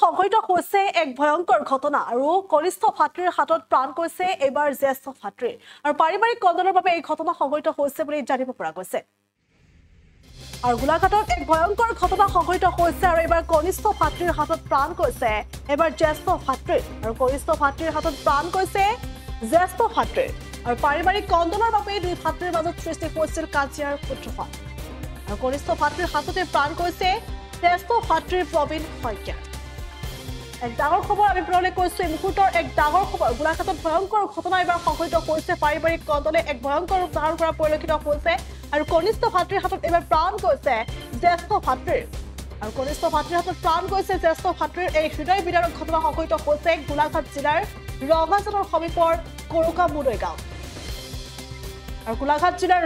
সংঘটিত হৈছে এক ভয়ংকৰ ঘটনা আৰু কনিষ্ঠ ভাতৃৰ হাতত প্ৰাণ গৈছে এবাৰ জ্যেষ্ঠ ভাতৃ আৰু পাৰিবাৰিক কন্দলৰ বাবে এই ঘটনা সংঘটিত হৈছে বুলি জানিব পৰা গৈছে আৰু গোলাঘাটত এক ভয়ংকৰ ঘটনা সংঘটিত হৈছে আৰু এবাৰ কনিষ্ঠ ভাতৃৰ হাতত প্ৰাণ গৈছে এবাৰ জ্যেষ্ঠ ভাতৃ আৰু কনিষ্ঠ ভাতৃৰ হাতত প্ৰাণ গৈছে জ্যেষ্ঠ ভাতৃ আৰু পাৰিবাৰিক কন্দলৰ বাবে দুই ভাতৃৰ মাজত সৃষ্টি হৈছিল কাজিয়াৰ সূত্ৰপাত আৰু কনিষ্ঠ ভাতৃৰ হাততে প্ৰাণ গৈছে জ্যেষ্ঠ ভাতৃ প্ৰবীণ শইকীয়া এক ডাঙৰ খবৰ আমি প্ৰলে কৈছো এই মুহূৰ্তৰ এক ডাঙৰ খবৰ গোলাঘাটত ভয়ংকৰ ঘটনা এবাৰ সংঘটিত হৈছে পাৰিবাৰিক কন্দলে এক ভয়ংকৰ ৰূপ ধাৰণ কৰা পৰিলক্ষিত হৈছে আৰু কনিষ্ঠ ভাতৃৰ হাতত এবাৰ প্ৰাণ গৈছে জ্যেষ্ঠ ভাতৃৰ আৰু কনিষ্ঠ ভাতৃৰ হাতত প্ৰাণ গৈছে জ্যেষ্ঠ ভাতৃৰ এই হৃদয় বিদাৰক ঘটনা সংঘটিত হৈছে গোলাঘাট জিলাৰ ৰঙাজানৰ সমীপৰ কৰকামুদৈ গাঁও আৰু গোলাঘাট জিলাৰ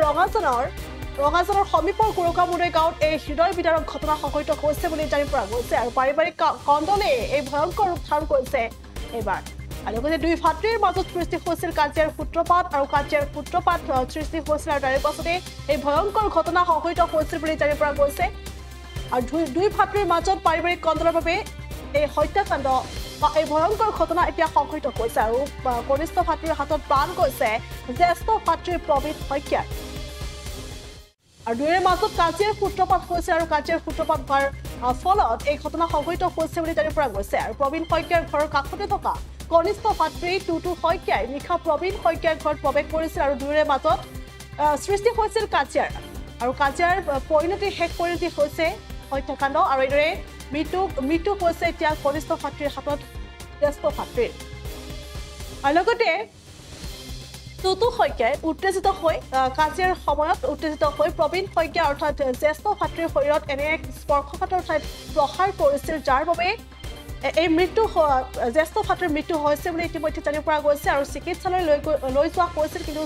ৰঙাজানৰ সমীপৰ কৰকামুদৈ গাঁৱত এই হৃদয় বিদাৰক ঘটনা সংঘটিত হৈছে বুলি জানিব পৰা গৈছে আৰু পাৰিবাৰিক কন্দলে এই ভয়ংকৰ ৰূপ ধাৰণ কৰিছে এইবাৰ আৰু লগতে দুই ভাতৃৰ মাজত সৃষ্টি হৈছিল কাজিয়াৰ সূত্ৰপাত আৰু কাজিয়াৰ সূত্ৰপাত সৃষ্টি হৈছিল আৰু তাৰে পাছতে এই ভয়ংকৰ ঘটনা সংঘটিত হৈছিল বুলি জানিব পৰা গৈছে আৰু দুই ভাতৃৰ মাজত পাৰিবাৰিক কন্দলৰ বাবে এই হত্যাকাণ্ড এই ভয়ংকৰ ঘটনা এতিয়া সংঘটিত হৈছে আৰু কনিষ্ঠ ভাতৃৰ হাতত প্ৰাণ গৈছে জ্যেষ্ঠ ভাতৃ প্ৰবীণ শইকীয়া আৰু দুয়োৰে মাজত কাজিয়াৰ সূত্ৰপাত হৈছে আৰু কাজিয়াৰ সূত্ৰপাত হোৱাৰ ফলত এই ঘটনা সংঘটিত হৈছে বুলি জানিব পৰা গৈছে আৰু প্ৰবীণ শইকীয়াৰ ঘৰৰ কাষতে থকা কনিষ্ঠ ভাতৃ টুটু শইকীয়াই নিশা প্ৰবীণ শইকীয়াৰ ঘৰত প্ৰৱেশ কৰিছিল আৰু দুয়োৰে মাজত সৃষ্টি হৈছিল কাজিয়াৰ আৰু কাজিয়াৰ শেষ পৰিণতি হৈছে হত্যাকাণ্ড আৰু এইদৰে মৃত্যু হৈছে এতিয়া কনিষ্ঠ ভাতৃৰ হাতত জ্যেষ্ঠ ভাতৃৰ আৰু লগতে টুটু শইকীয়াই উত্তেজিত হৈ কাজিয়াৰ সময়ত উত্তেজিত হৈ প্ৰবীণ শইকীয়া অৰ্থাৎ জ্যেষ্ঠ ভাতৃৰ শৰীৰত এনে এক স্পৰ্শকাতৰ ঠাইত প্ৰহাৰ কৰিছিল যাৰ বাবে এই জ্যেষ্ঠ ভাতৃৰ মৃত্যু হৈছে বুলি ইতিমধ্যে জানিব পৰা গৈছে আৰু চিকিৎসালয়লৈ লৈ যোৱা হৈছিল কিন্তু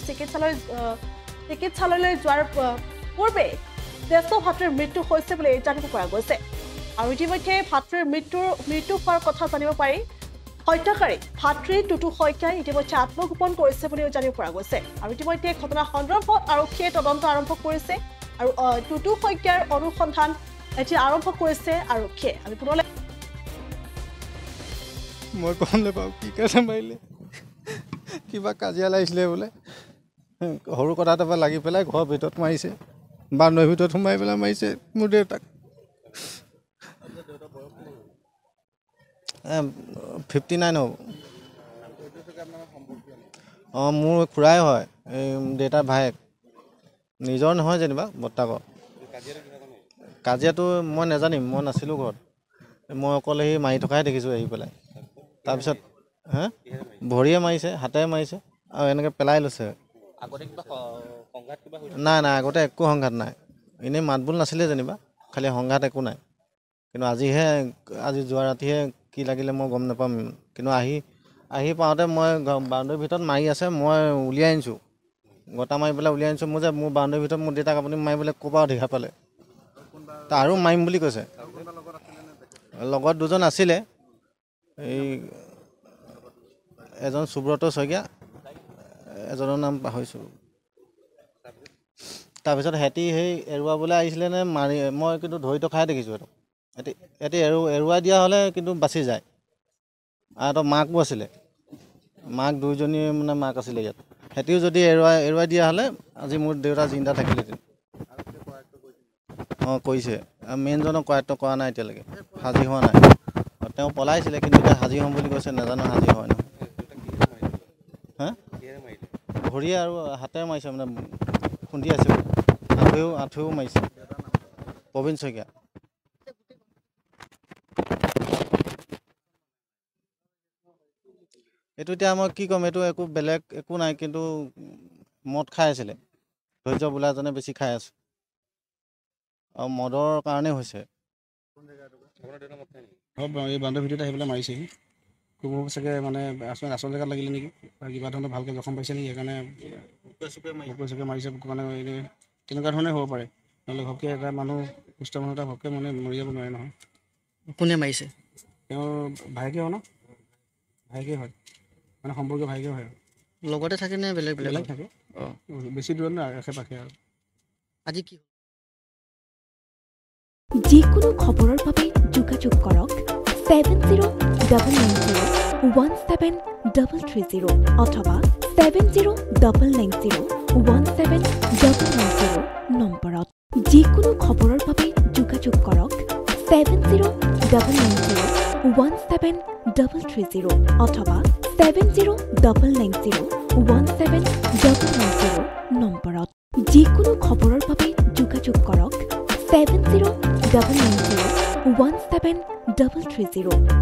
চিকিৎসালয়লৈ যোৱাৰ পূৰ্বে জ্যেষ্ঠ ভাতৃৰ মৃত্যু হৈছে বুলি জানিব পৰা গৈছে আৰু ইতিমধ্যে ভাতৃৰ মৃত্যু হোৱাৰ কথা জানিব পাৰি হত্যাকাৰী ভাতৃ টুটু শইকীয়াই ইতিমধ্যে আত্মগোপন কৰিছে বুলিও জানিব পৰা গৈছে আৰু ইতিমধ্যে ঘটনা সন্দৰ্ভত আৰক্ষীয়ে তদন্ত আৰম্ভ কৰিছে আৰু টুটু শইকীয়াৰ অনুসন্ধান এতিয়া আৰম্ভ কৰিছে আৰক্ষীয়ে আমি পুনলৈ মই গম নাপাওঁ কি কাৰণে মাৰিলে কিবা কাজিয়া লাগিছিলে বোলে সৰু কথা এটাৰ পৰা লাগি পেলাই ঘৰৰ ভিতৰত মাৰিছে বান্ধৱীৰ ভিতৰত সোমাই পেলাই মাৰিছে মোৰ দেউতাক 59 হ'ব মোৰ খুৰাই হয় এই দেউতাৰ ভায়েক নিজৰ নহয় যেনিবা বৰ্তাকৰ কাজিয়াটো মই নাজানিম মই নাছিলোঁ ঘৰত মই অকল সেই মাৰি থকাহে দেখিছোঁ আহি পেলাই তাৰপিছত ভৰিয়ে মাৰিছে হাতেৰে মাৰিছে আৰু এনেকৈ পেলাই লৈছে নাই আগতে একো সংঘাত নাই এনেই মাতবোল নাছিলে যেনিবা খালি সংঘাত একো নাই কিন্তু আজি যোৱা ৰাতিহে কি লাগিলে মই গম নাপাম কিন্তু আহি পাওঁতে মই বাউণ্ডৰীৰ ভিতৰত মাৰি আছে মই উলিয়াই আনিছোঁ গটা মাৰি পেলাই উলিয়াই আনিছোঁ মোৰ বাউণ্ডৰীৰ ভিতৰত মোৰ দেউতাক আপুনি মাৰিবলৈ ক'ৰ পৰা দেখা পালে তা আৰু মাৰিম বুলি কৈছে লগত দুজন আছিলে এই এজন সুব্ৰত শইকীয়া এজনৰ নাম পাহৰিছোঁ তাৰপিছত সিহঁতি সেই এৰুৱাবলৈ আহিছিলে নে মাৰি মই কিন্তু ধৰি টকাহে দেখিছোঁ সিহঁতি এৰুৱাই দিয়া হ'লে কিন্তু বাচি যায় আৰু এটা মাকো আছিলে মাক দুইজনী মানে মাক আছিলে ইয়াত সিহঁতিও যদি এৰুৱাই দিয়া হ'লে আজি মোৰ দেউতা জিন্দা থাকিলেহেঁতেন কৰিছে মেইনজনক কৰায়ত্ব কৰা নাই এতিয়ালৈকে হাজিৰ হোৱা নাই তেওঁ পলাইছিলে কিন্তু এতিয়া হাজিৰ হ'ম বুলি কৈছে নাজানো হাজিৰ হয় নহয় ভৰিয়ে আৰু হাতেৰে মাৰিছে মানে খুন্দি আছে আঁঠুৱেও মাৰিছে প্ৰবীণ শইকীয়া এইটো এতিয়া মই কি ক'ম এইটো একো বেলেগ একো নাই কিন্তু মদ খাই আছিলে ধৈৰ্য বোলাজনে বেছি খাই আছে আৰু মদৰ কাৰণে হৈছে এই বান্ধৱীৰ ভিতৰত আহি পেলাই মাৰিছেহি খুব চাগে মানে আচল জেগাত লাগিলে নেকি কিবা ধৰণে ভালকৈ জখম পাইছে নেকি সেইকাৰণে চুকে মাৰিছে মানে এনেই তেনেকুৱা ধৰণে হ'ব পাৰে নহ'লে ঘপকৈ এটা মানুহ সুস্থ মানুহ এটা ঘপকৈ মানে মৰি যাব নোৱাৰে নহয় কোনে মাৰিছে তেওঁৰ ভাইকে হয় ন ভাইকে হয় মানে সম্পৰ্কীয় ভাইকে হয় লগতে থাকে নে বেলেগ থাকে বেছি দূৰত নাই আশে পাশে আৰু আজি কি যিকোনো খবৰৰ বাবে যোগাযোগ কৰক 7099017330 অথবা 7099017390 নম্বৰত যিকোনো খবৰৰ বাবে যোগাযোগ কৰক 7099017330 অথবা 7099017390 নম্বৰত যিকোনো খবৰৰ বাবে যোগাযোগ কৰক 7099017330